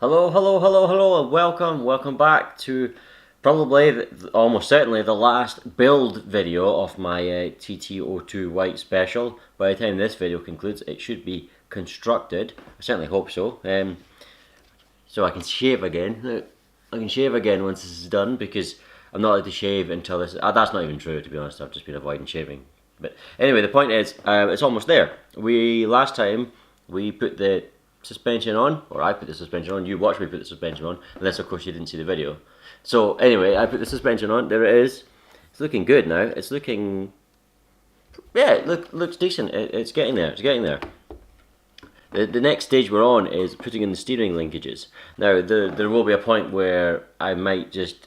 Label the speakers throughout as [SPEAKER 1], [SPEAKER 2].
[SPEAKER 1] Hello, and welcome back to probably, almost certainly, the last build video of my TT-02 white special. By the time this video concludes, it should be constructed. I certainly hope so. So I can shave again. I can shave again once this is done, because I'm not allowed to shave until this. That's not even true, to be honest. I've just been avoiding shaving. But anyway, the point is, it's almost there. Last time we put the suspension on, or I put the suspension on. You watched me put the suspension on, unless of course you didn't see the video. So anyway, I put the suspension on. There it is. It's looking good now. It's looking, yeah, it looks decent. It's getting there. It's getting there. The next stage we're on is putting in the steering linkages. Now there will be a point where I might just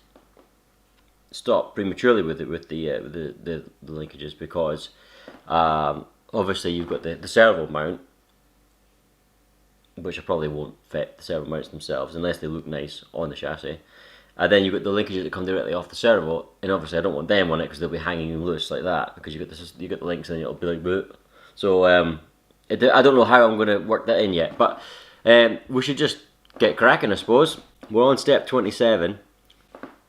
[SPEAKER 1] stop prematurely with the linkages, because obviously you've got the servo mount, which I probably won't fit the servo mounts themselves unless they look nice on the chassis. And then you've got the linkages that come directly off the servo, and obviously I don't want them on it because they'll be hanging loose like that, because you got the links and it'll be like boot. So I don't know how I'm going to work that in yet, but we should just get cracking, I suppose. We're on step 27.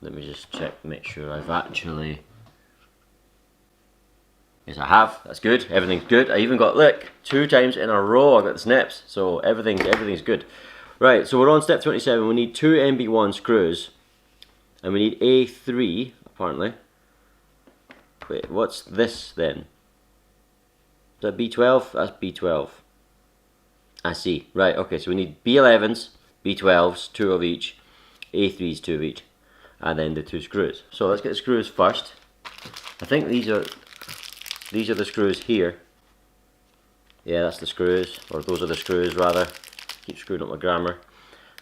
[SPEAKER 1] Let me just check, make sure I've actually... Yes, I have. That's good. Everything's good. I even got, look, 2 times in a row I got the snips. So everything's good. Right, so we're on step 27. We need 2 MB1 screws. And we need A3, apparently. Wait, what's this then? Is that B12? That's B12. I see. Right, okay, so we need B11s, B12s, 2 of each. A3s, 2 of each. And then the 2 screws. So let's get the screws first. I think these are the screws here. Yeah, that's the screws, or those are the screws rather. Keep screwing up my grammar.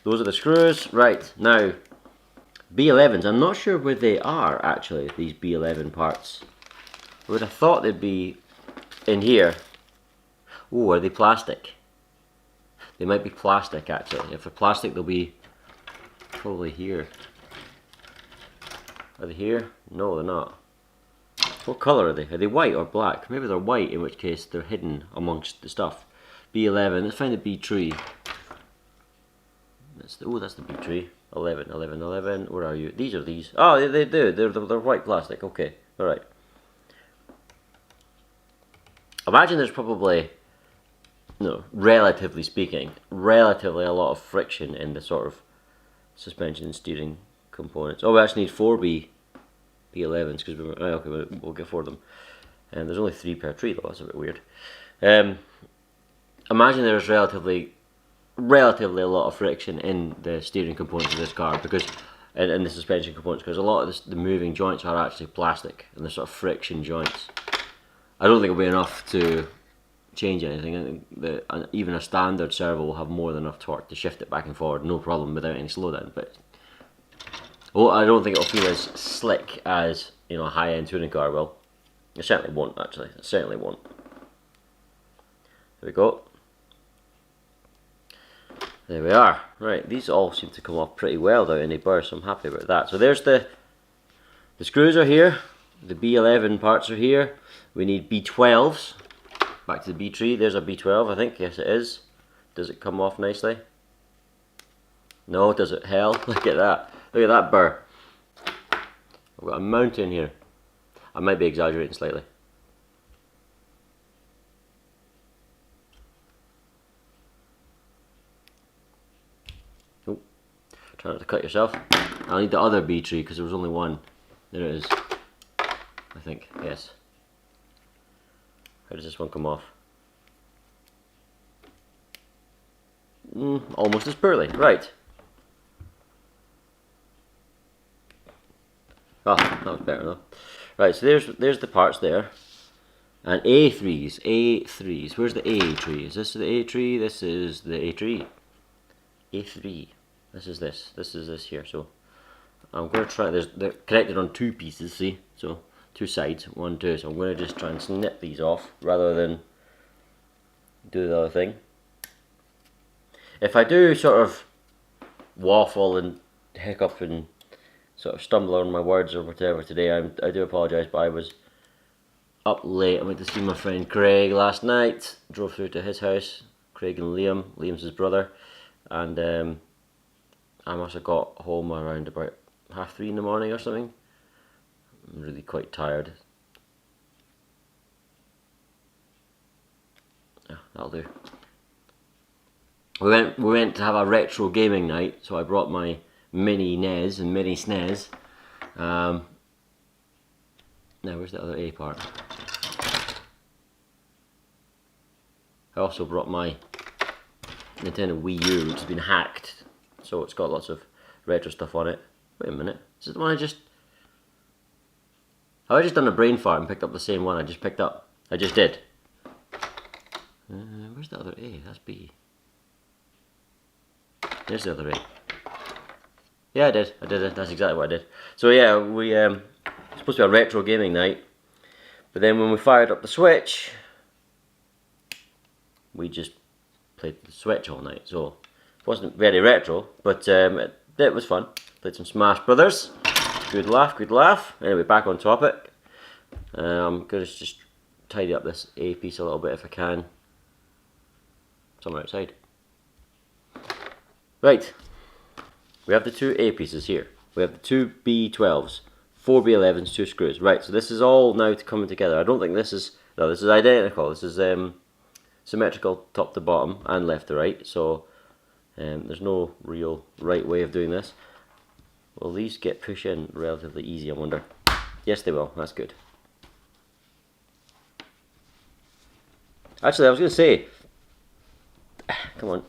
[SPEAKER 1] Those are the screws. Right, now B11s, I'm not sure where they are actually, these B11 parts. I would have thought they'd be in here. Oh, are they plastic? They might be plastic actually. If they're plastic, they'll be probably here. Are they here? No, they're not. What colour are they? Are they white or black? Maybe they're white, in which case they're hidden amongst the stuff. B11, let's find the B tree. That's the B tree. 11, 11, 11, where are you? These are these. Oh, they do, they're white plastic, okay, alright. Imagine there's probably, no, relatively speaking, relatively a lot of friction in the sort of suspension and steering components. Oh, we actually need 4 B11s, because okay, we'll get 4 of them. And there's only 3 per tree though, that's a bit weird. Imagine there's relatively a lot of friction in the steering components of this car, because in the suspension components, because a lot of the moving joints are actually plastic, and they're sort of friction joints. I don't think it'll be enough to change anything. I think even a standard servo will have more than enough torque to shift it back and forward, no problem, without any slowdown. But well, I don't think it'll feel as slick as, you know, a high-end touring car will. It certainly won't, actually. It certainly won't. There we go. There we are. Right, these all seem to come off pretty well without any burrs, so I'm happy about that. So there's the screws are here. The B11 parts are here. We need B12s. Back to the B tree. There's a B12, I think. Yes, it is. Does it come off nicely? No, does it? Hell, look at that. Look at that burr. I've got a mountain here. I might be exaggerating slightly. Oh, try not to cut yourself. I'll need the other B tree because there was only one. There it is. I think, yes. How does this one come off? Almost as poorly. Right. Oh, that was better though. Right, so there's the parts there. And A3s. Where's the A tree? Is this the A tree? This is the A tree. A3. This is this. This is this here. So I'm going to try. They're connected on 2 pieces. See, so 2 sides, 1, 2. So I'm going to just try and snip these off rather than do the other thing. If I do sort of waffle and hiccup and sort of stumble on my words or whatever today, I do apologise, but I was up late. I went to see my friend Craig last night, drove through to his house. Craig and Liam, Liam's his brother, and I must have got home around about 3:30 in the morning or something. I'm really quite tired. Yeah, that'll do. We went to have a retro gaming night, so I brought my mini NES and mini SNES. Now where's the other A part? I also brought my Nintendo Wii U, which has been hacked, so it's got lots of retro stuff on it. Wait a minute, is it the one I just... Have I just done a brain fart and picked up the same one I just picked up? I just did. Where's the other A? That's B. There's the other A. Yeah, I did it. That's exactly what I did. So yeah, we it's supposed to be a retro gaming night, but then when we fired up the Switch, we just played the Switch all night. So it wasn't very retro, but it was fun. Played some Smash Brothers. Good laugh, good laugh. Anyway, back on topic. I'm gonna just tidy up this A piece a little bit if I can. Somewhere outside. Right. We have the two A pieces here. We have the two B12s, 4 B11s, 2 screws. Right, so this is all now coming together. I don't think this is... No, this is identical. This is symmetrical top to bottom and left to right. So there's no real right way of doing this. Will these get pushed in relatively easy, I wonder? Yes, they will. That's good. Actually, I was going to say... Come on.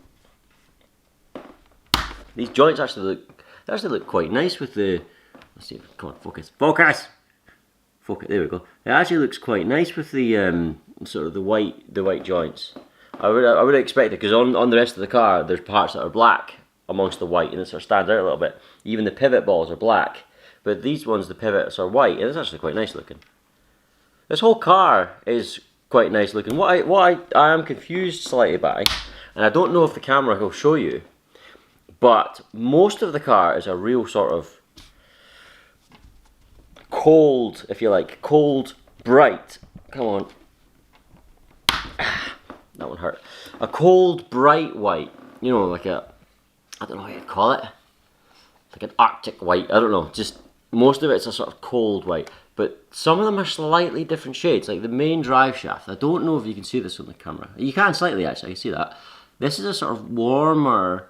[SPEAKER 1] These joints actually look quite nice with the... Let's see, come on, focus. Focus! Focus, there we go. It actually looks quite nice with the sort of the white joints. I would expect it, because on the rest of the car there's parts that are black amongst the white, and it sort of stands out a little bit. Even the pivot balls are black, but these ones, the pivots are white, and it's actually quite nice looking. This whole car is quite nice looking. What I am confused slightly by, and I don't know if the camera will show you, but most of the car is a real sort of cold, if you like, cold, bright. Come on. That one hurt. A cold, bright white. You know, like a, I don't know what you'd call it. Like an Arctic white. I don't know. Just most of it's a sort of cold white. But some of them are slightly different shades. Like the main drive shaft. I don't know if you can see this on the camera. You can slightly, actually. I can see that. This is a sort of warmer,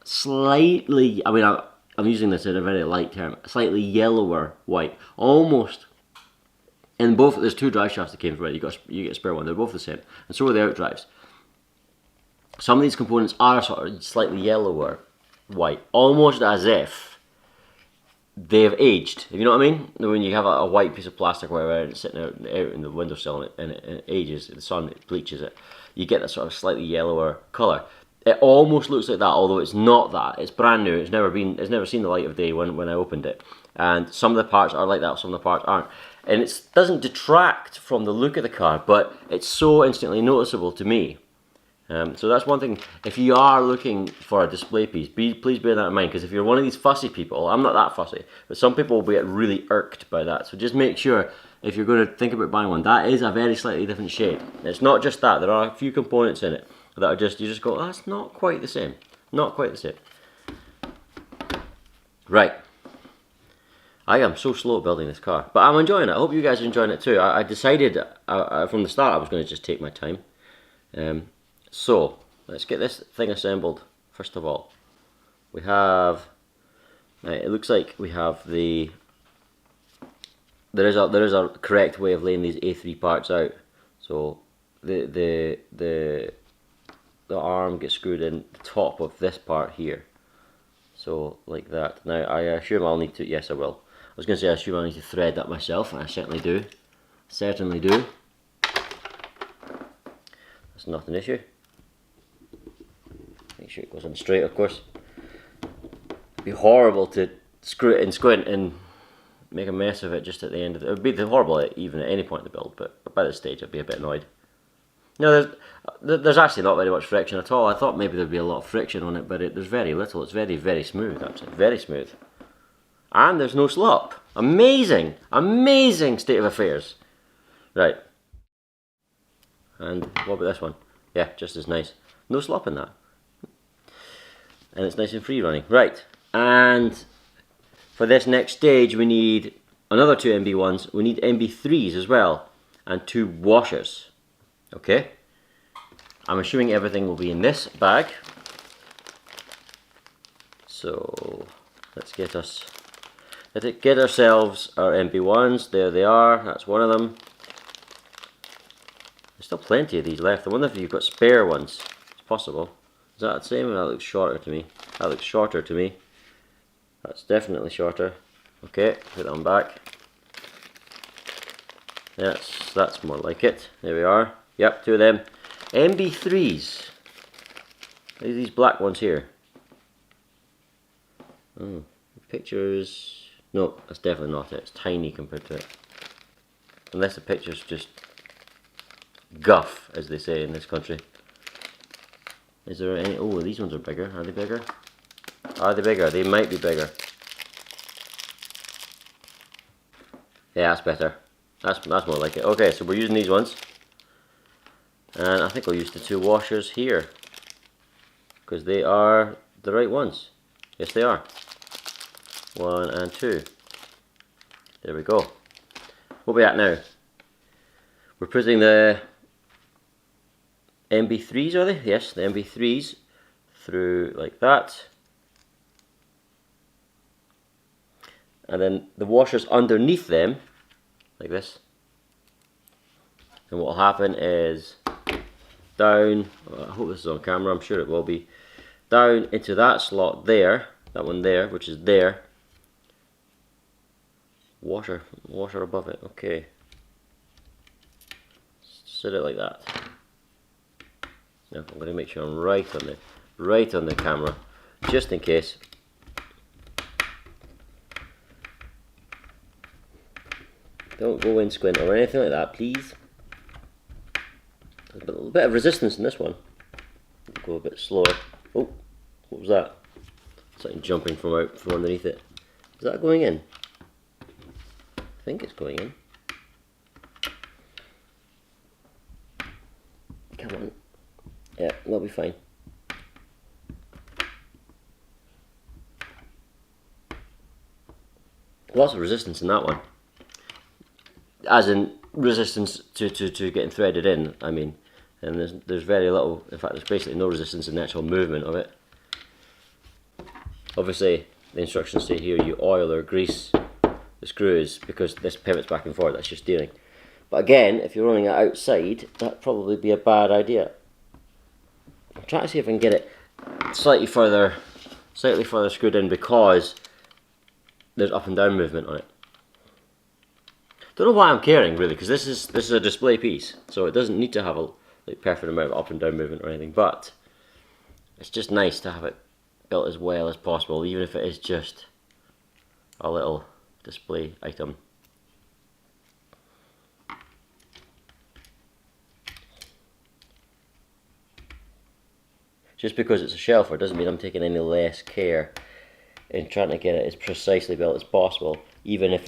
[SPEAKER 1] slightly, I mean, I'm using this in a very light term, slightly yellower white, almost. In both, there's two drive shafts that came from it. You get a spare one. They're both the same, and so are the outdrives. Some of these components are sort of slightly yellower white, almost as if they've aged. If you know what I mean? When you have a white piece of plastic or whatever, and it's sitting out in the windowsill and it ages, the sun bleaches it, you get that sort of slightly yellower colour. It almost looks like that, although it's not that. It's brand new. It's never seen the light of day when I opened it. And some of the parts are like that, some of the parts aren't. And it doesn't detract from the look of the car, but it's so instantly noticeable to me. So that's one thing. If you are looking for a display piece, please bear that in mind, because if you're one of these fussy people, I'm not that fussy, but some people will get really irked by that. So just make sure, if you're going to think about buying one, that is a very slightly different shade. It's not just that. There are a few components in it that are just, you just go, oh, that's not quite the same. Not quite the same. Right. I am so slow at building this car, but I'm enjoying it. I hope you guys are enjoying it too. I decided from the start I was going to just take my time. So let's get this thing assembled. First of all, we have. It looks like we have the. There is a correct way of laying these A3 parts out. So the arm gets screwed in the top of this part here. So like that. Now I assume I'll need to. Yes, I will. I was going to say I assume I need to thread that myself, and I certainly do. Certainly do. That's not an issue. Make sure it goes on straight, of course. It'd be horrible to screw it and squint and make a mess of it just at the end of it. It would be horrible even at any point in the build, but by this stage I'd be a bit annoyed. No, there's actually not very much friction at all. I thought maybe there'd be a lot of friction on it, but there's very little. It's very, very smooth, actually. Very smooth. And there's no slop. Amazing! Amazing state of affairs. Right. And what about this one? Yeah, just as nice. No slop in that. And it's nice and free running. Right. And for this next stage we need another 2 MB1s, we need MB3s as well, and 2 washers. Okay, I'm assuming everything will be in this bag. So let's get ourselves our MB1s. There they are, that's one of them. There's still plenty of these left. I wonder if you've got spare ones. It's possible. Is that the same? That looks shorter to me. That looks shorter to me. That's definitely shorter. Okay, put that on back. Yes, that's more like it. There we are. Yep, 2 of them. MB3s. These black ones here. Oh, the pictures. No, that's definitely not it. It's tiny compared to it. Unless the picture's just guff, as they say in this country. Is there any? Oh, these ones are bigger. Are they bigger? Are they bigger? They might be bigger. Yeah, that's better. That's more like it. Okay, so we're using these ones. And I think we'll use the 2 washers here. Because they are the right ones. Yes, they are. 1 and 2. There we go. What are we at now? We're putting the MB3s, are they? Yes, the MB3s through like that. And then the washers underneath them, like this. And what will happen is down, I hope this is on camera, I'm sure it will be, down into that slot there, that one there, which is there. Washer above it, okay. Sit it like that. Now I'm going to make sure I'm right on the camera, just in case. Don't go in squint or anything like that, please. There's a little bit of resistance in this one. Go a bit slower. Oh, what was that? Something jumping from underneath it. Is that going in? I think it's going in. Come on. Yeah, that'll be fine. Lots of resistance in that one. As in resistance to getting threaded in, I mean. And there's very little, in fact there's basically no resistance in the actual movement of it. Obviously the instructions say here you oil or grease the screws because this pivots back and forth, that's your steering. But again, if you're running it outside, that'd probably be a bad idea. I'm trying to see if I can get it slightly further screwed in because there's up and down movement on it. Don't know why I'm caring really, because this is a display piece, so it doesn't need to have a perfect amount of up and down movement or anything. But it's just nice to have it built as well as possible, even if it is just a little display item. Just because it's a shelfer doesn't mean I'm taking any less care in trying to get it as precisely built as possible, even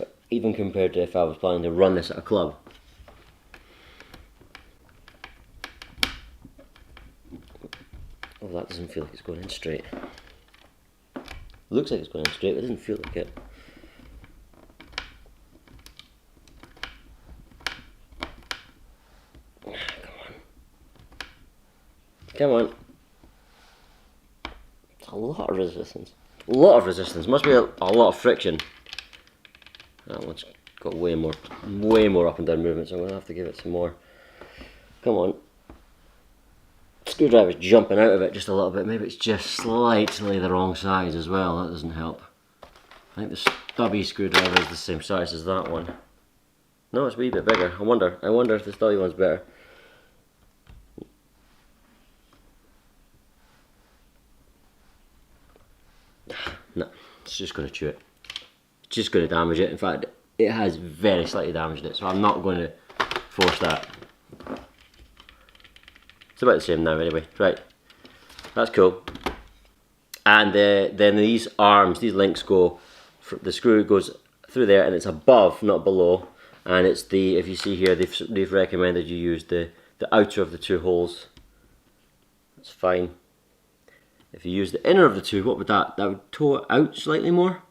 [SPEAKER 1] compared to if I was planning to run this at a club. Oh, that doesn't feel like it's going in straight. It looks like it's going in straight, but it doesn't feel like it. Come on. It's a lot of resistance. A lot of resistance. Must be a lot of friction. That one's got way more up and down movement, so I'm going to have to give it some more. Come on. Screwdriver's jumping out of it just a little bit. Maybe it's just slightly the wrong size as well. That doesn't help. I think the stubby screwdriver is the same size as that one. No, it's a wee bit bigger. I wonder if the stubby one's better. No, it's just going to chew it. It's just going to damage it. In fact, it has very slightly damaged it, so I'm not going to force that. It's about the same now anyway. Right, that's cool. And then these arms, these links go, the screw goes through there and it's above, not below. And it's the, if you see here, they've recommended you use the outer of the 2 holes. That's fine. If you use the inner of the two, what would that would toe it out slightly more?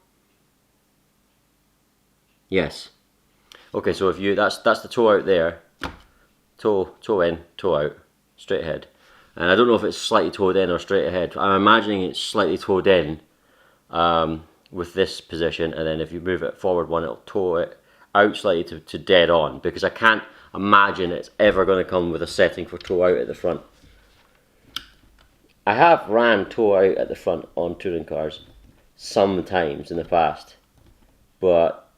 [SPEAKER 1] Yes. Okay, so if you, that's the toe out there, toe in, toe out, straight ahead. And I don't know if it's slightly toed in or straight ahead. I'm imagining it's slightly toed in with this position, and then if you move it forward one, it'll toe it out slightly to dead on, because I can't imagine it's ever going to come with a setting for toe out at the front. I have ran toe out at the front on touring cars sometimes in the past, but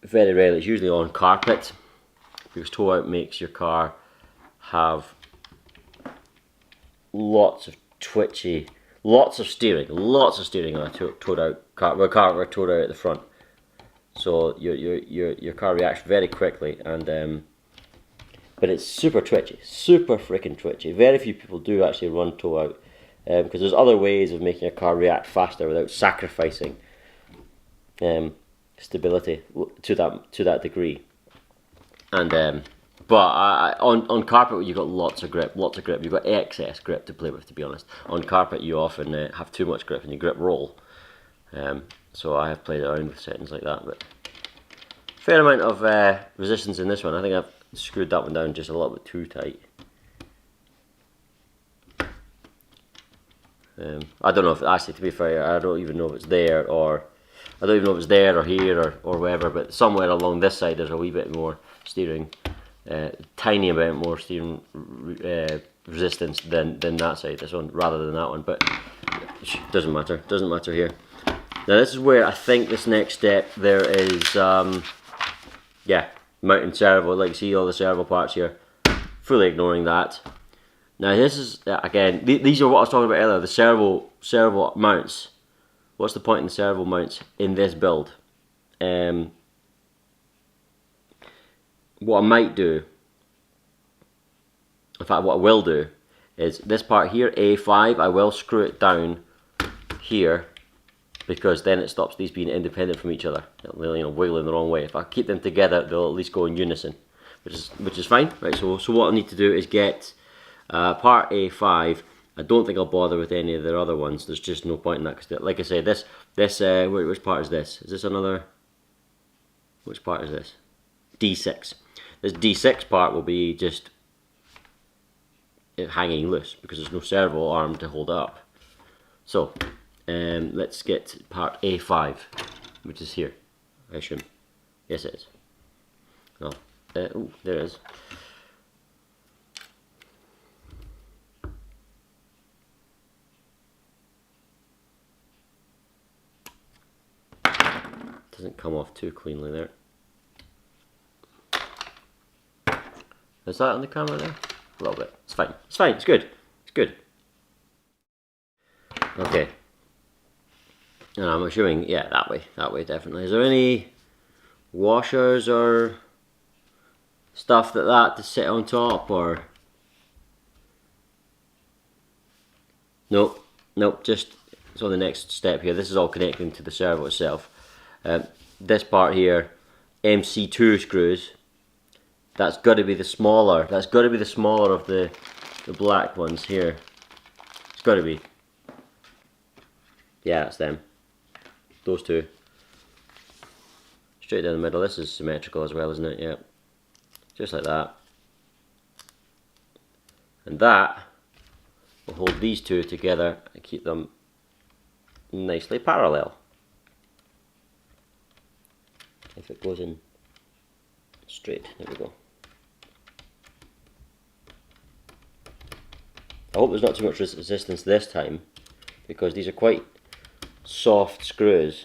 [SPEAKER 1] very rarely. It's usually on carpet, because toe out makes your car have lots of twitchy, lots of steering on a towed out car, with a car towed out at the front. So your car reacts very quickly, and but it's super twitchy, super freaking twitchy. Very few people do actually run toe out, because there's other ways of making a car react faster without sacrificing stability to that degree. And but on carpet you've got lots of grip. You've got excess grip to play with, to be honest. On carpet you often have too much grip and you grip roll. So I have played around with settings like that, but fair amount of resistance in this one. I think I've screwed that one down just a little bit too tight. I don't know if, actually, to be fair, I don't even know if it's there, or I don't even know if it's there or here or wherever, but somewhere along this side there's a wee bit more steering, tiny amount more steering resistance than that side, this one, rather than that one, but doesn't matter here. Now this is where I think this next step there is, yeah, mounting servo. Like, see all the servo parts here, fully ignoring that. Now this is, again, these are what I was talking about earlier, the servo mounts. What's the point in the servo mounts in this build? What I might do, in fact what I will do, is this part here, A5, I will screw it down here, because then it stops these being independent from each other. They'll, you know, wiggle in the wrong way. If I keep them together, they'll at least go in unison, which is fine. Right. So what I need to do is get part A5. I don't think I'll bother with any of the other ones. There's just no point in that, because, like I say, this which part is this? Is this another? Which part is this? D6. This D6 part will be just hanging loose, because there's no servo arm to hold it up. So let's get part A5, which is here, I assume. Yes, it is. Oh, oh, there it is. Doesn't come off too cleanly there. Is that on the camera there? A little bit. It's fine. It's fine. It's good. It's good. Okay. And I'm assuming, yeah, that way definitely. Is there any washers or stuff that to sit on top, or? Nope, just, it's on the next step here. This is all connecting to the servo itself. This part here, MC2 screws, that's got to be the smaller. That's got to be the smaller of the black ones here. It's got to be. Yeah, that's them. Those two. Straight down the middle. This is symmetrical as well, isn't it? Yeah. Just like that. And that will hold these two together and keep them nicely parallel. If it goes in straight, there we go. I hope there's not too much resistance this time, because these are quite soft screws,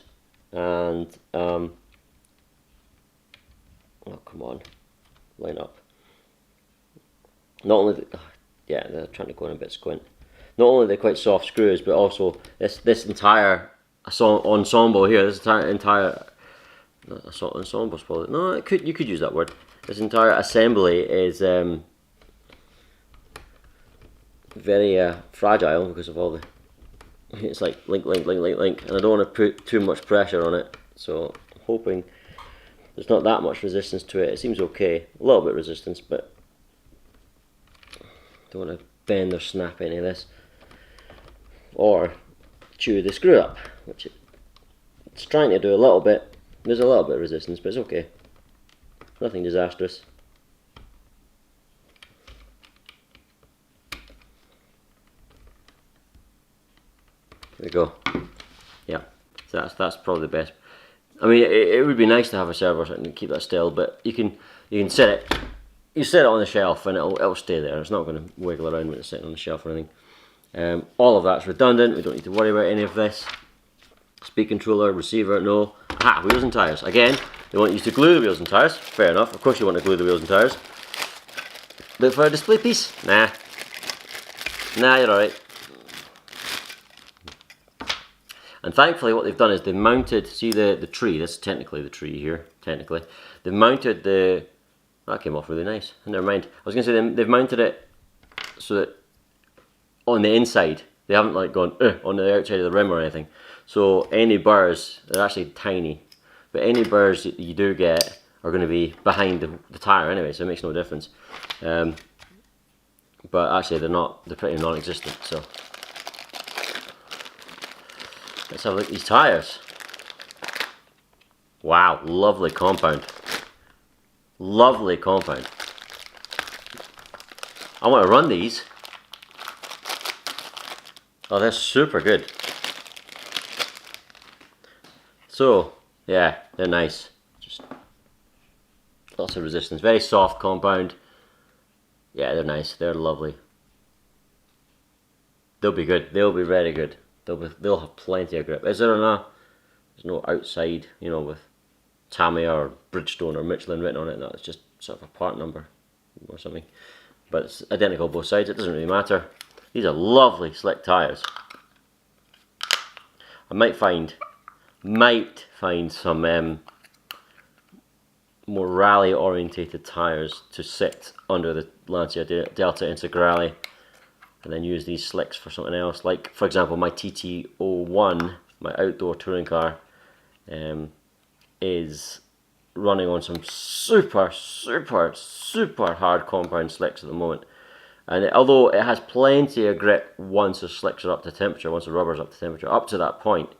[SPEAKER 1] and oh, come on, line up. Not only yeah, they're trying to go in a bit squint. Not only are they quite soft screws, but also this entire ensemble here, this entire ensemble, probably. No, you could use that word. This entire assembly is very fragile, because of all the. It's like link, and I don't want to put too much pressure on it. So I'm hoping there's not that much resistance to it. It seems okay, a little bit of resistance, but don't want to bend or snap any of this. or chew the screw up, which it's trying to do a little bit. There's a little bit of resistance, but it's okay. Nothing disastrous. There we go. Yeah, so that's probably the best. I mean, it would be nice to have a servo or something to keep that still, but you can set it. You set it on the shelf and it'll stay there. It's not going to wiggle around when it's sitting on the shelf or anything. All of that's redundant. We don't need to worry about any of this. Speed controller, receiver, no. Ah, wheels and tyres. Again, they want you to glue the wheels and tyres. Fair enough. Of course you want to glue the wheels and tyres. But for a display piece, nah. Nah, you're alright. And thankfully what they've done is they've mounted, see the tree, this is technically the tree here, technically. They've mounted the, that came off really nice, never mind. I was going to say they've mounted it so that on the inside, they haven't like gone on the outside of the rim or anything. So any burrs, they're actually tiny, but any burrs that you do get are going to be behind the tyre anyway, so it makes no difference. But actually they're pretty non-existent, so. Let's have a look at these tyres. Wow, lovely compound. Lovely compound. I want to run these. Oh, they're super good. So, yeah, they're nice. Just lots of resistance. Very soft compound. Yeah, they're nice. They're lovely. They'll be good. They'll be very good. They'll have plenty of grip. Is there there's no outside, you know, with Tamiya or Bridgestone or Michelin written on it? No, it's just sort of a part number or something. But it's identical both sides. It doesn't really matter. These are lovely slick tyres. I might find some more rally orientated tyres to sit under the Lancia Delta Integrale, and then use these slicks for something else. Like, for example, my TT-01, my outdoor touring car, is running on some super hard compound slicks at the moment. And although it has plenty of grip once the slicks are up to temperature, once the rubber's up to temperature, up to that point,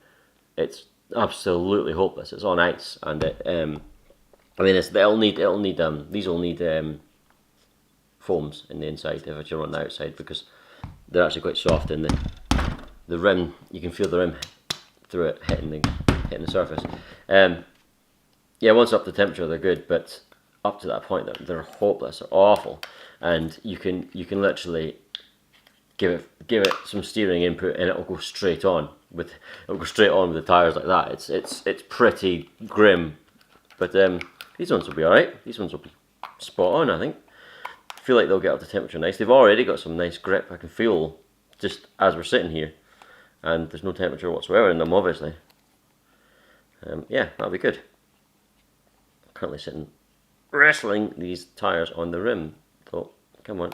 [SPEAKER 1] it's absolutely hopeless. It's on ice, and I mean, these will need foams in the inside if you're on the outside, because they're actually quite soft in the rim. You can feel the rim through it hitting the surface. Yeah, once up to temperature they're good, but up to that point they're hopeless. They're awful, and you can literally give it some steering input and it'll go straight on with the tires like that. It's pretty grim, but these ones will be all right. These ones will be spot on, I think. I feel like they'll get up to temperature nice. They've already got some nice grip. I can feel just as we're sitting here, and there's no temperature whatsoever in them, obviously. Yeah, that'll be good. I'm currently sitting wrestling these tires on the rim. Oh, come on.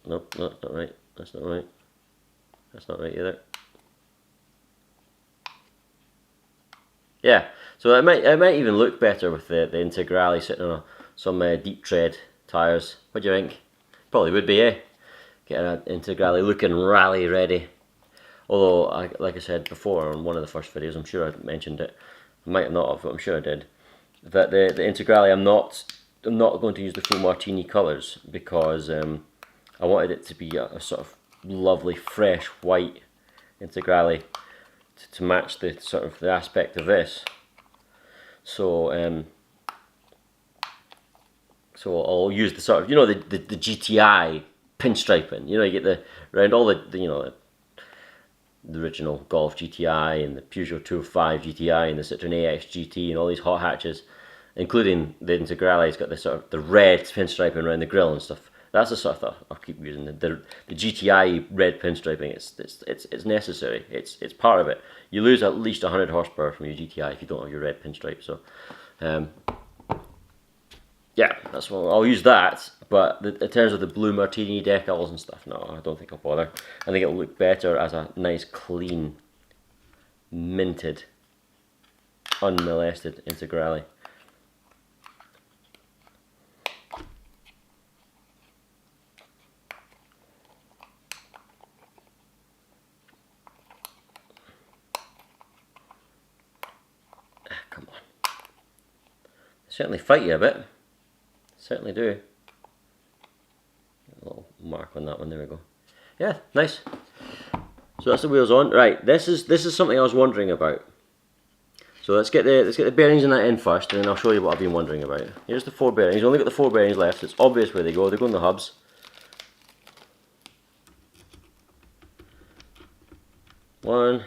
[SPEAKER 1] Nope, no, that's not right. That's not right. That's not right either. Yeah, so it might even look better with the Integrale sitting on some deep tread tyres. What do you think? Probably would be, eh? Getting an Integrale looking rally ready. Although, like I said before on one of the first videos, I'm sure I mentioned it. I might have not have, but I'm sure I did. That the Integrale, I'm not going to use the full martini colours, because I wanted it to be a sort of lovely fresh white Integrale to match the sort of the aspect of this. So so I'll use the sort of, you know, the GTI pinstriping. You know, you get around all the you know, the original Golf GTI and the Peugeot 205 GTI and the Citroen AX GT and all these hot hatches, including the Integrale. It's got the sort of the red pinstriping around the grille and stuff. That's the sort of stuff I'll keep using. The GTI red pinstriping. It's necessary. It's part of it. You lose at least 100 horsepower from your GTI if you don't have your red pinstripe. So, yeah, that's what I'll use that. But in terms of the blue martini decals and stuff, no, I don't think I'll bother. I think it'll look better as a nice, clean, minted, unmolested Integrale. certainly fight you a bit. Certainly do. A little mark on that one. There we go. Yeah, nice. So that's the wheels on. Right, this is something I was wondering about. So let's get the bearings in that in first, and then I'll show you what I've been wondering about. Here's the 4 bearings. You've only got the 4 bearings left. It's obvious where they go. They go in the hubs. One.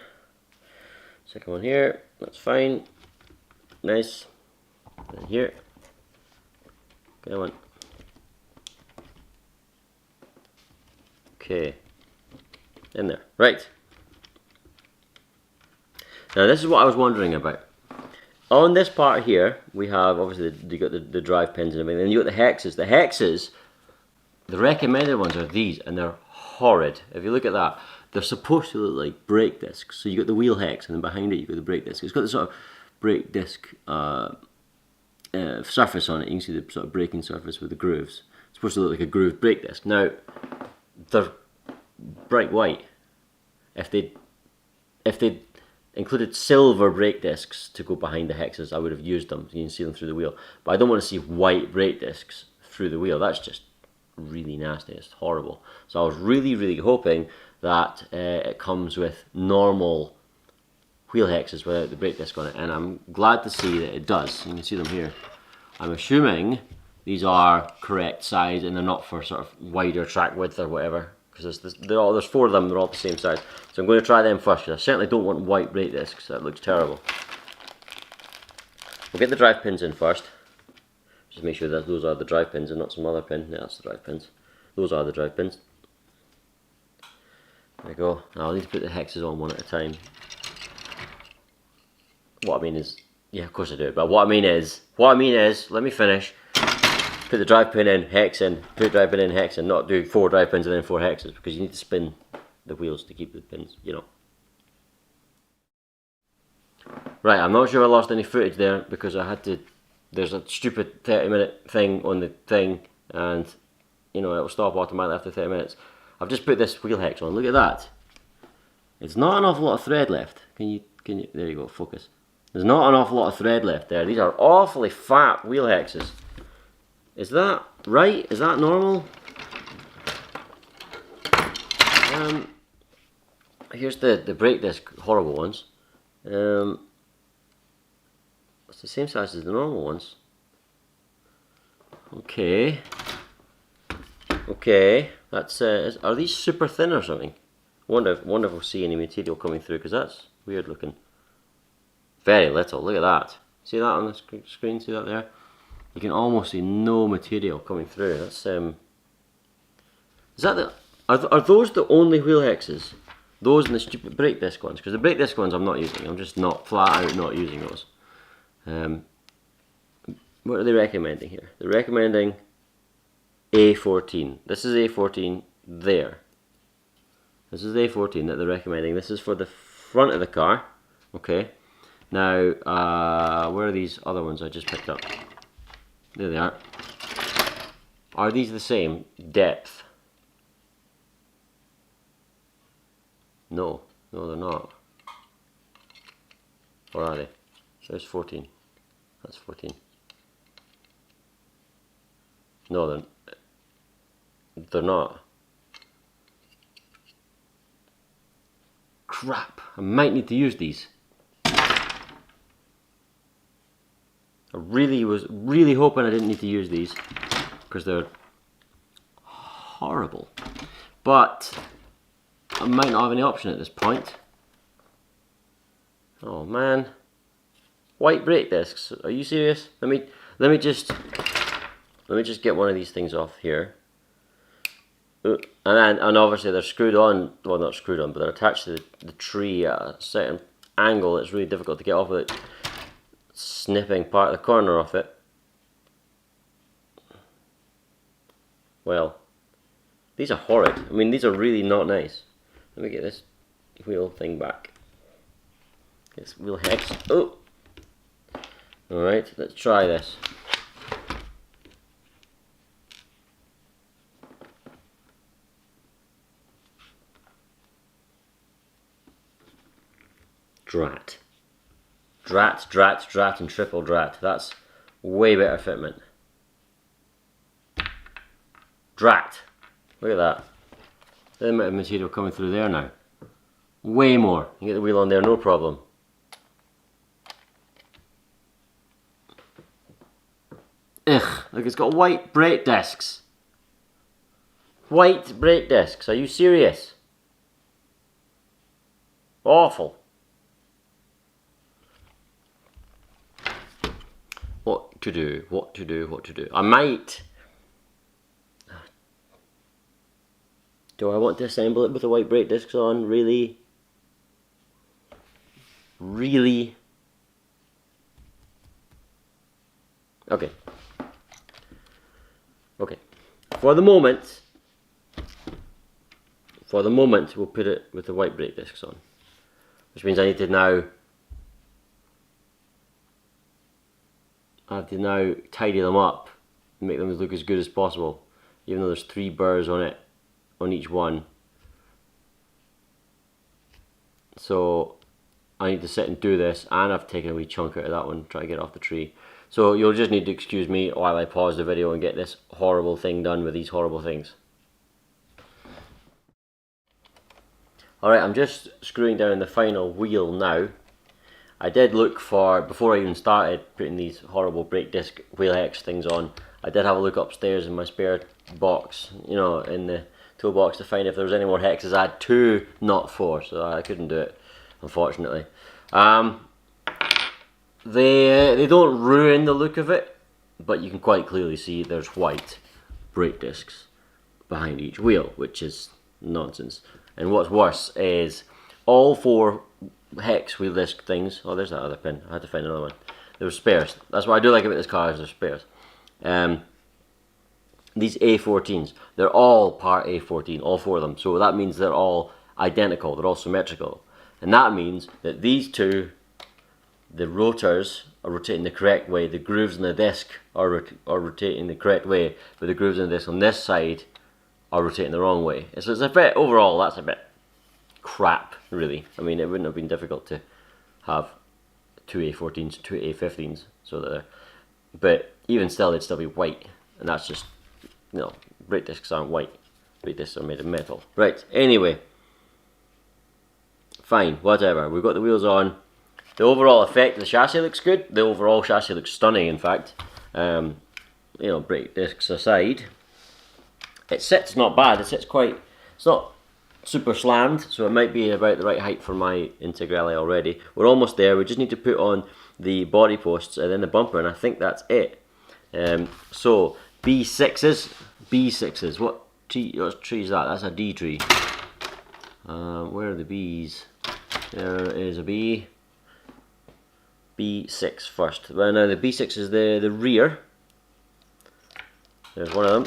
[SPEAKER 1] Second one here. That's fine. Nice. Then here. Come on. Okay. In there. Right. Now this is what I was wondering about. On this part here, we have obviously you got the drive pins and everything. Then you got the hexes. The hexes, the recommended ones are these, and they're horrid. If you look at that, they're supposed to look like brake discs. So you got the wheel hex, and then behind it you got the brake disc. It's got the sort of brake disc surface on it. You can see the sort of braking surface with the grooves. It's supposed to look like a grooved brake disc. Now they're bright white. If they included silver brake discs to go behind the hexes, I would have used them. You can see them through the wheel. But I don't want to see white brake discs through the wheel. That's just really nasty. It's horrible. So I was really hoping that it comes with normal wheel hexes without the brake disc on it. And I'm glad to see that it does. You can see them here. I'm assuming these are correct size and they're not for sort of wider track width or whatever. Because there's 4 of them, they're all the same size. So I'm going to try them first, because I certainly don't want white brake discs. That looks terrible. We'll get the drive pins in first. Just make sure that those are the drive pins and not some other pin. Yeah, that's the drive pins. Those are the drive pins. There we go. Now I'll need to put the hexes on one at a time. What I mean is, yeah, of course I do. But what I mean is, let me finish. Put the drive pin in, hex in, put drive pin in, hex in, not do 4 drive pins and then 4 hexes, because you need to spin the wheels to keep the pins, you know. Right, I'm not sure I lost any footage there, because I had to, there's a stupid 30-minute thing on the thing, and, you know, it'll stop automatically after 30 minutes. I've just put this wheel hex on, look at that. It's not an awful lot of thread left. Can you, there you go, focus. There's not an awful lot of thread left there. These are awfully fat wheel hexes. Is that right? Is that normal? Here's the brake disc horrible ones. It's the same size as the normal ones. Okay. Okay. That's are these super thin or something? Wonder if we'll see any material coming through, because that's weird looking. Very little. Look at that. See that on the screen? See that there? You can almost see no material coming through. That's is that the are those the only wheel hexes? Those and the stupid brake disc ones? Because the brake disc ones I'm not using. I'm just not flat out not using those. What are they recommending here? They're recommending A14. This is A14 there. This is A14 that they're recommending. This is for the front of the car. Okay. Now, where are these other ones I just picked up? There they are. Are these the same depth? No. No, they're not. Or are they? There's 14. That's 14. No, they're not. Crap. I might need to use these. I was really hoping I didn't need to use these, because they're horrible. But I might not have any option at this point. Oh man. White brake discs. Are you serious? Let me just get one of these things off here. And obviously they're screwed on, well not screwed on, but they're attached to the tree at a certain angle. It's really difficult to get off with it. Snipping part of the corner off it. Well, these are horrid. I mean, these are really not nice. Let me get this wheel thing back. This wheel hex. Oh! Alright, let's try this. Drat. Drat, and triple drat. That's Way better fitment. Drat. Look at that. The amount of material coming through there now. Way more. You get the wheel on there, no problem. Ugh, look, it's got white brake discs. White brake discs, are you serious? Awful. What to do, what to do, what to do. I might... Do I want to assemble it with the white brake discs on? Really? Really? Okay. Okay. For the moment, we'll put it with the white brake discs on. Which means I need to now... I have to now tidy them up and make them look as good as possible. Even though there's 3 burrs on it, on each one. So I need to sit and do this, and I've taken a wee chunk out of that one, try to get it off the tree. So you'll just need to excuse me while I pause the video and get this horrible thing done with these horrible things. Alright, I'm just screwing down the final wheel now. I did look for, before I even started putting these horrible brake disc wheel hex things on, I did have a look upstairs in my spare box, you know, in the toolbox to find if there was any more hexes. I had 2, not 4, so I couldn't do it, unfortunately. They don't ruin the look of it, but you can quite clearly see there's white brake discs behind each wheel, which is nonsense. And what's worse is all 4 hex wheel disc things. Oh, there's that other pin. I had to find another one. There were spares. That's what I do like about this car, is there's spares. These A14s, they're all part A14, all 4 of them. So that means they're all identical, they're all symmetrical. And that means that these 2, the rotors are rotating the correct way, the grooves in the disc are rotating the correct way, but the grooves in the disc on this side are rotating the wrong way. So it's a bit, overall, that's a bit crap, really. I mean, it wouldn't have been difficult to have 2 A14s, 2 A15s, so that but even still, they'd still be white, and that's just, you know, brake discs aren't white. Brake discs are made of metal. Right, anyway. Fine, whatever. We've got the wheels on. The overall effect of the chassis looks good. The overall chassis looks stunning, in fact. You know, brake discs aside. It sits not bad. It sits quite... It's not super slammed, so it might be about the right height for my Integrale already. We're almost there. We just need to put on the body posts and then the bumper, and I think that's it. So, B6s. What tree is that? That's a D tree. Where are the Bs? There is a B. B6 first. Well, now the B6 is the rear. There's one of them.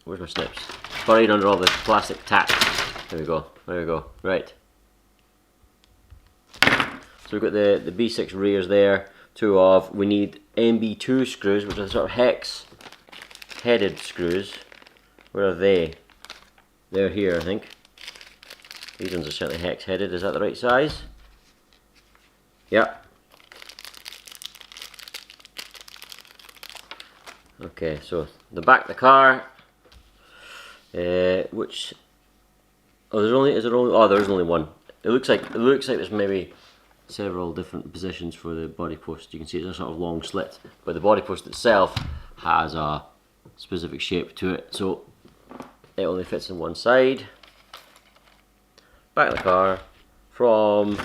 [SPEAKER 1] Where's my snips? Buried under all the plastic tack. There we go. There we go. Right. So we've got the B6 rears there. 2 of. We need MB2 screws, which are sort of hex-headed screws. Where are they? They're here, I think. These ones are certainly hex-headed. Is that the right size? Yep. Okay, so the back of the car, which there's only one. It looks like there's maybe several different positions for the body post. You can see it's a sort of long slit, but the body post itself has a specific shape to it, so it only fits in one side. Back of the car, from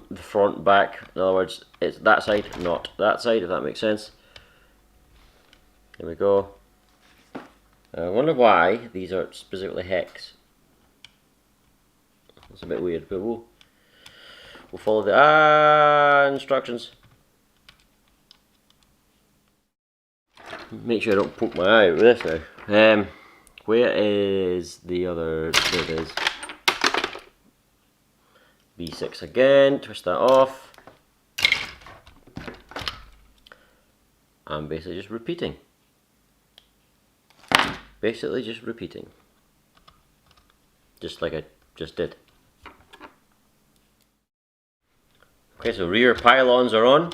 [SPEAKER 1] the front back. In other words, it's that side, not that side, if that makes sense. There we go. I wonder why these are specifically hex. That's a bit weird, but we'll follow the instructions. Make sure I don't poke my eye with this now. Where is the other? There it is. B6 again. Twist that off. I'm basically just repeating. Just like I just did. Okay, so rear pylons are on.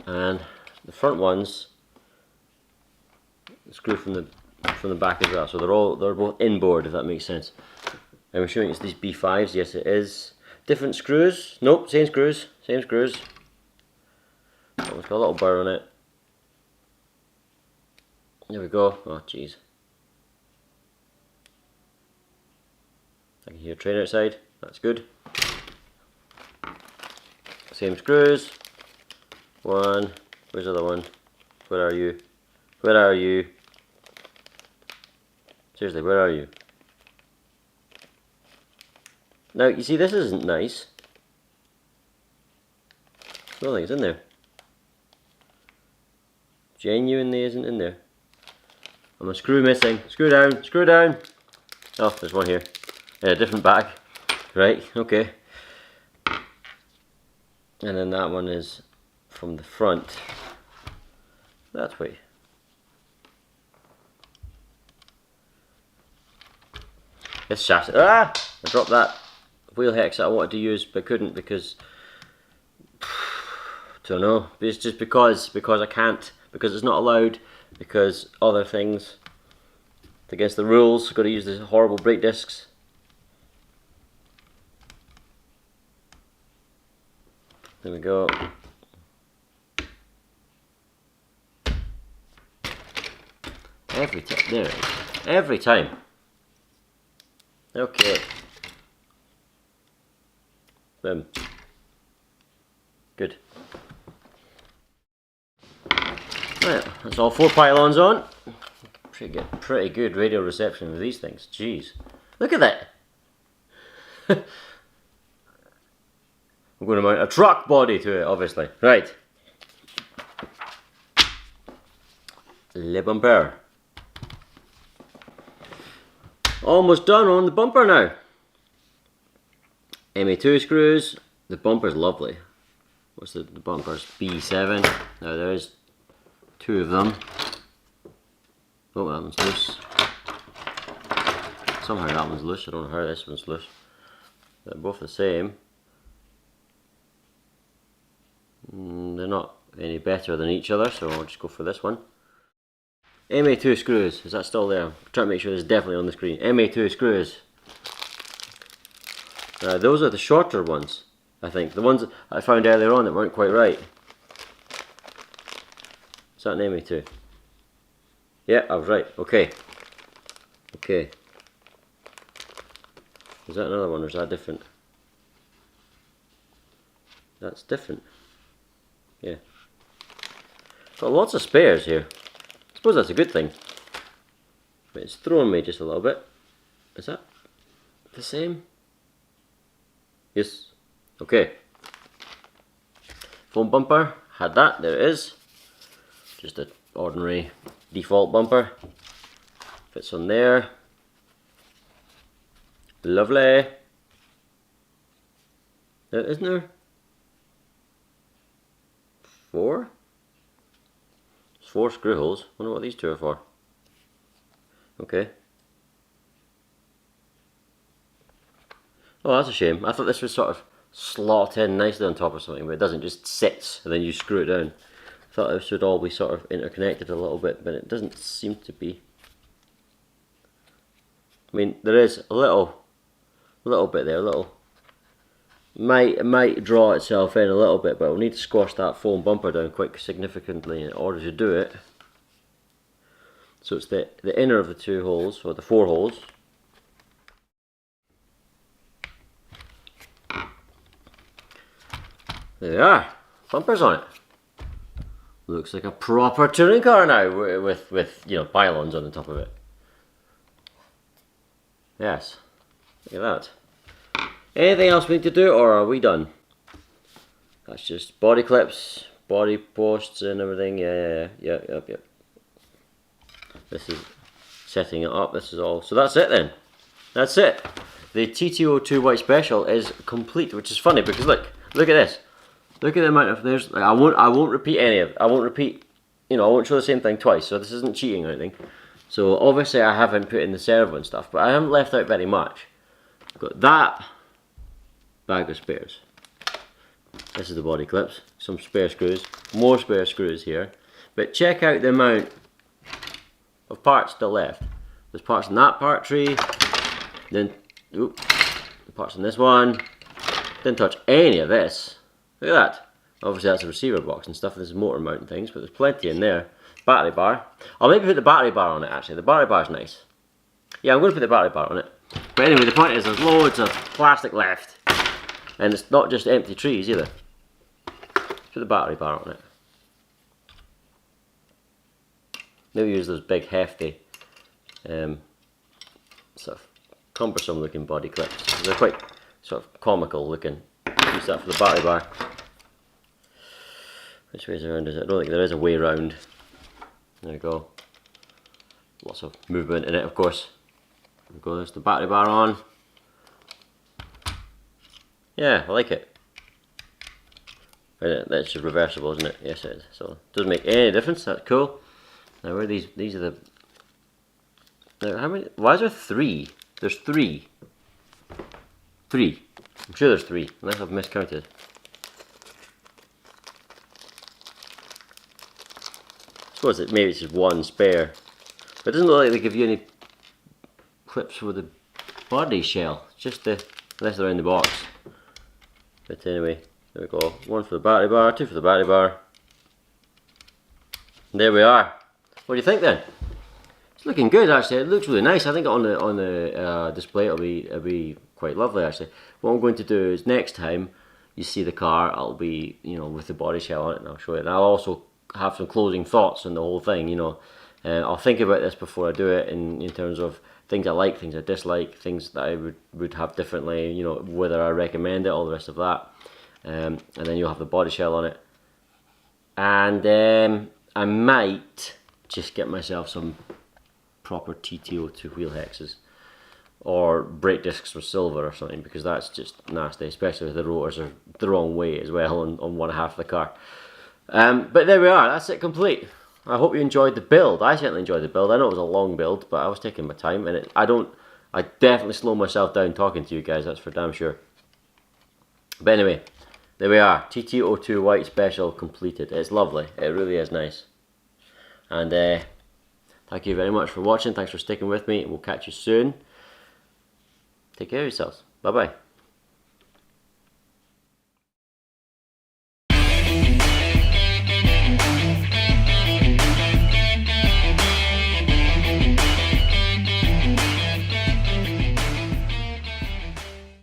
[SPEAKER 1] and the front ones screw from the back as well. So they're both inboard, if that makes sense. I'm assuming it's these B5s. Yes, it is. Different screws. Nope, same screws. Same screws. Oh, it's got a little burr on it. There we go. Oh, jeez. I can hear a train outside. That's good. Same screws. One. Where's the other one? Where are you? Where are you? Seriously, where are you? Now, you see, this isn't nice. Nothing's in there. Genuinely isn't in there. I'm a screw missing. Screw down, screw down. Oh, there's one here. In a different bag. Right, okay. And then that one is from the front. That way. This chassis. Ah! I dropped that wheel hex that I wanted to use but couldn't because don't know. It's just because I can't, because it's not allowed, because other things. It's against the rules. Got to use these horrible brake discs. There we go. Every time. There it is. Every time. Okay. Boom. Good. Right, that's all 4 pylons on. Pretty good radio reception with these things. Jeez. Look at that. I'm going to mount a truck body to it, obviously. Right. Le bumper. Almost done on the bumper now. MA2 screws. The bumper's lovely. What's the bumper's? B7. Now there's 2 of them. Oh, that one's loose. Somehow that one's loose. I don't know how this one's loose. They're both the same. They're not any better than each other, so I'll just go for this one. MA2 screws, is that still there? I'm trying to make sure it's definitely on the screen. MA2 screws. Those are the shorter ones, I think. The ones that I found earlier on that weren't quite right. Is that an MA2? Yeah, I was right. Okay. Okay. Is that another one or is that different? That's different. Yeah. Got lots of spares here. I suppose that's a good thing. But it's throwing me just a little bit. Is that the same? Yes. Okay. Foam bumper. Had that. There it is. Just an ordinary default bumper. Fits on there. Lovely. Isn't there 4? There's 4 screw holes. Wonder what these 2 are for. Okay. Oh, that's a shame. I thought this would sort of slot in nicely on top or something, but it doesn't. Just sits and then you screw it down. I thought this would all be sort of interconnected a little bit, but it doesn't seem to be. I mean, there is a little bit there, might draw itself in a little bit, but we'll need to squash that foam bumper down quite significantly in order to do it. So it's the inner of the 2 holes, or the 4 holes. There they are, bumpers on it. Looks like a proper touring car now with you know, pylons on the top of it. Yes, look at that. Anything else we need to do, or are we done? That's just body clips, body posts and everything. Yep. This is setting it up. This is all. So that's it then. That's it. The TT-02 White Special is complete, which is funny because look at this. Look at the amount of there's. Like, I won't repeat any of it. I won't repeat. You know, I won't show the same thing twice. So this isn't cheating or anything. So obviously I haven't put in the servo and stuff, but I haven't left out very much. I've got that bag of spares. This is the body clips. some spare screws, more spare screws here. But check out the amount of parts still left. There's parts in that part tree, then parts in this one. Didn't touch any of this. Look at that. Obviously that's a receiver box and stuff. This is motor mounting things, but there's plenty in there. Battery bar. I'll maybe put the battery bar on it actually. The battery bar is nice. Yeah, I'm going to put the battery bar on it. But anyway, the point is there's loads of plastic left. And it's not just empty trees either. Put the battery bar on it. Maybe use those big hefty sort of cumbersome looking body clips. They're quite sort of comical looking. Use that for the battery bar. Which way is around is it? I don't think there is a way round. There we go. Lots of movement in it, of course. There we go, there's the battery bar on. Yeah, I like it. That's just reversible, isn't it? Yes it is. So it doesn't make any difference, that's cool. Now where are these are the... Now, how many? Why is there 3? There's 3. 3. I'm sure there's 3, unless I've miscounted. I suppose maybe it's just one spare. But it doesn't look like they give you any clips for the body shell. Just the, unless they're in the box. But anyway, there we go. 1 for the battery bar, 2 for the battery bar. And there we are. What do you think then? It's looking good actually. It looks really nice. I think on the display it'll be quite lovely actually. What I'm going to do is next time you see the car, I'll be with the body shell on it, and I'll show it. And I'll also have some closing thoughts on the whole thing. I'll think about this before I do it in terms of things I like, things I dislike, things that I would have differently. Whether I recommend it, all the rest of that. And then you'll have the body shell on it. And I might just get myself some proper TT-02 wheel hexes, or brake discs with silver or something, because that's just nasty, especially if the rotors are the wrong way as well on one half of the car. But there we are, that's it complete. I hope you enjoyed the build. I certainly enjoyed the build. I know it was a long build, but I was taking my time, and I definitely slow myself down talking to you guys, that's for damn sure. But anyway, there we are, TT-02 White Special completed. It's lovely, it really is nice. And thank you very much for watching, thanks for sticking with me, we'll catch you soon. Take care of yourselves, bye bye.